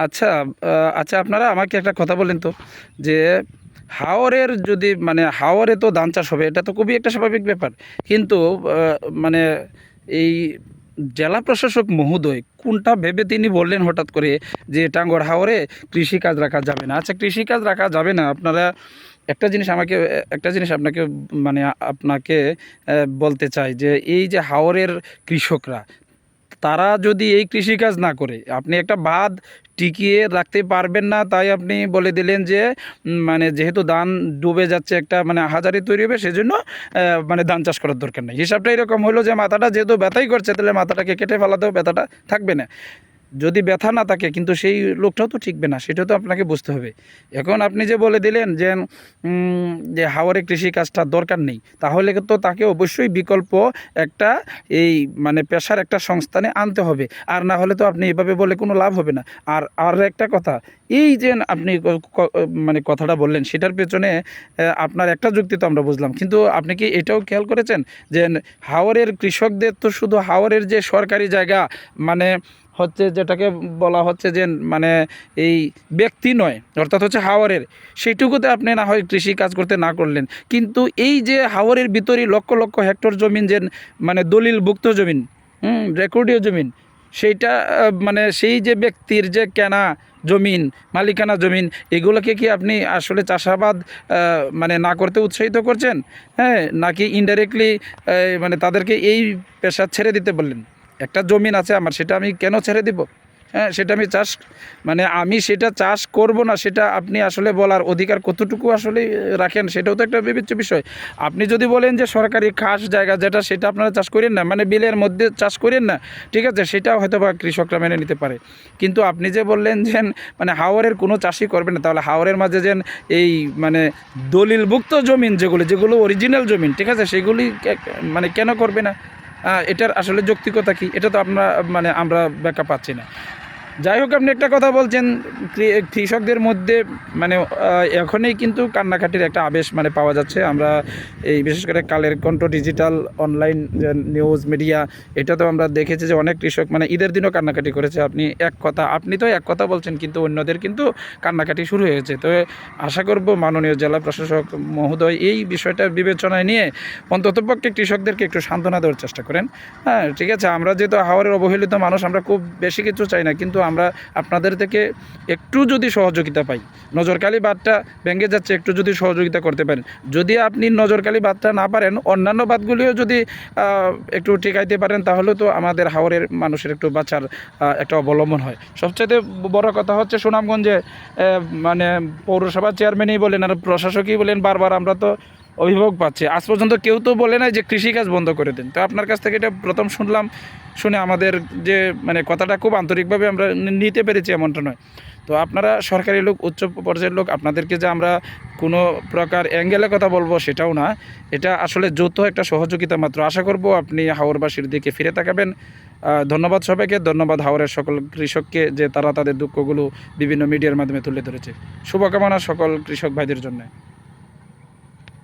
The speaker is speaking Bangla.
আচ্ছা, আচ্ছা আপনারা আমাকে একটা কথা বলেন তো যে হাওরের যদি মানে হাওরে তো ধান চাষ হবে, এটা তো খুবই একটা স্বাভাবিক ব্যাপার। কিন্তু মানে এই জেলা প্রশাসক মহোদয় কোনটা ভেবে তিনি বললেন হঠাৎ করে যে টাঙ্গর হাওরে কৃষিকাজ রাখা যাবে না? আচ্ছা, কৃষিকাজ রাখা যাবে না, আপনারা একটা জিনিস আপনাকে মানে আপনাকে বলতে চাই যে এই যে হাওরের কৃষকরা, তারা যদি এই কৃষিকাজ না করে, আপনি একটা বাঁধ টিকিয়ে রাখতে পারবেন না, তাই আপনি বলে দিলেন যে মানে যেহেতু ধান ডুবে যাচ্ছে, একটা মানে হাজারি তৈরি হবে, সেজন্য মানে ধান চাষ করার দরকার নেই। হিসাবটা এরকম হলো যে মাথাটা যেহেতু ব্যথাই করছে, তাহলে মাথাটাকে কেটে ফেলাতেও ব্যথাটা থাকবে না। যদি ব্যথা না থাকে কিন্তু সেই লোকটাও তো ঠিকবে না, সেটাও তো আপনাকে বুঝতে হবে। এখন আপনি যে বলে দিলেন যে যে হাওরে কৃষিকাজটা দরকার নেই, তাহলে তো তাকে অবশ্যই বিকল্প একটা এই মানে পেশার একটা সংস্থানে আনতে হবে। আর না হলে তো আপনি এভাবে বলে কোনো লাভ হবে না। আর একটা কথা, এই যে আপনি মানে কথাটা বললেন, সেটার পেছনে আপনার একটা যুক্তি তো আমরা বুঝলাম, কিন্তু আপনি কি এটাও খেয়াল করেছেন যে হাওরের কৃষকদের তো শুধু হাওরের যে সরকারি জায়গা মানে হচ্ছে, যেটাকে বলা হচ্ছে যে মানে এই ব্যক্তি নয়, অর্থাৎ হচ্ছে হাওরের, সেইটুকুতে আপনি না হয় কৃষি কাজ করতে না করলেন, কিন্তু এই যে হাওরের ভিতরেই লক্ষ লক্ষ হেক্টর জমিন যে মানে দলিলভুক্ত জমিন, রেকর্ডীয় জমিন, সেইটা মানে সেই যে ব্যক্তির যে কেনা জমিন, মালিকানা জমিন, এগুলোকে কি আপনি আসলে চাষাবাদ মানে না করতে উৎসাহিত করছেন? হ্যাঁ, নাকি ইনডাইরেক্টলি মানে তাদেরকে এই পেশা ছেড়ে দিতে বললেন? একটা জমিন আছে আমার, সেটা আমি কেন ছেড়ে দিব? হ্যাঁ, সেটা আমি চাষ মানে আমি সেটা চাষ করব না, সেটা আপনি আসলে বলার অধিকার কতটুকু আসলে রাখেন, সেটাও তো একটা বিবেচ্য বিষয়। আপনি যদি বলেন যে সরকারি খাস জায়গা যেটা, সেটা আপনারা চাষ করেন না, মানে বিলের মধ্যে চাষ করেন না, ঠিক আছে, সেটাও হয়তো বা কৃষকরা মেনে নিতে পারে। কিন্তু আপনি যে বললেন যে মানে হাওরের কোনো চাষই করবেন না, তাহলে হাওরের মাঝে যে এই মানে দলিলভুক্ত জমিন যেগুলো অরিজিনাল জমিন, ঠিক আছে, সেগুলি মানে কেন করবে না? এটার আসলে যৌক্তিকতা কী? এটা তো মানে আমরা ব্যাখ্যা পাচ্ছি না। যাই হোক, আপনি একটা কথা বলছেন, কৃষকদের মধ্যে মানে এখনই কিন্তু কান্নাকাটির একটা আবেশ মানে পাওয়া যাচ্ছে। আমরা এই বিশেষ করে Kaler Kantho digital online news media, এটা তো আমরা দেখেছি যে অনেক কৃষক মানে ঈদের দিনও কান্নাকাটি করেছে। আপনি তো এক কথা বলছেন, কিন্তু অন্যদের কিন্তু কান্নাকাটি শুরু হয়েছে। তো আশা করব মাননীয় জেলা প্রশাসক মহোদয় এই বিষয়টা বিবেচনায় নিয়ে অন্ততপক্ষে কৃষকদেরকে একটু সান্ত্বনা দেওয়ার চেষ্টা করেন। হ্যাঁ, ঠিক আছে, আমরা যেহেতু হাওরের অবহেলিত মানুষ, আমরা খুব বেশি কিছু চাই না, কিন্তু আমরা আপনাদের থেকে একটু যদি সহযোগিতা পাই, নজরকালি বাঁধটা ভেঙে যাচ্ছে, একটু যদি সহযোগিতা করতে পারেন, যদি আপনি নজরকালি বাঁধটা না পারেন, অন্যান্য বাঁধগুলিও যদি একটু টিকাইতে পারেন, তাহলে তো আমাদের হাওরের মানুষের একটু বাঁচার একটা অবলম্বন হয়। সবচেয়ে বড় কথা হচ্ছে সুনামগঞ্জে মানে পৌরসভা চেয়ারম্যানই বলেন আর প্রশাসকই বলেন, বারবার আমরা তো অভিযোগ পাচ্ছি, আজ পর্যন্ত কেউ তো বলে নাই যে কৃষিকাজ বন্ধ করে দেন। তো আপনার কাছ থেকে এটা প্রথম শুনলাম, শুনে আমাদের যে মানে কথাটা খুব আন্তরিকভাবে আমরা নিতে পেরেছি এমনটা নয়। তো আপনারা সরকারি লোক, উচ্চ পর্যায়ের লোক, আপনাদেরকে যে আমরা কোনো প্রকার অ্যাঙ্গেলে কথা বলবো সেটাও না, এটা আসলে যৌথ একটা সহযোগিতা মাত্র। আশা করব আপনি হাওরবাসীর দিকে ফিরে তাকাবেন। ধন্যবাদ সবাইকে, ধন্যবাদ হাওরের সকল কৃষককে যে তারা তাদের দুঃখগুলো বিভিন্ন মিডিয়ার মাধ্যমে তুলে ধরেছে। শুভকামনা সকল কৃষক ভাইদের জন্য।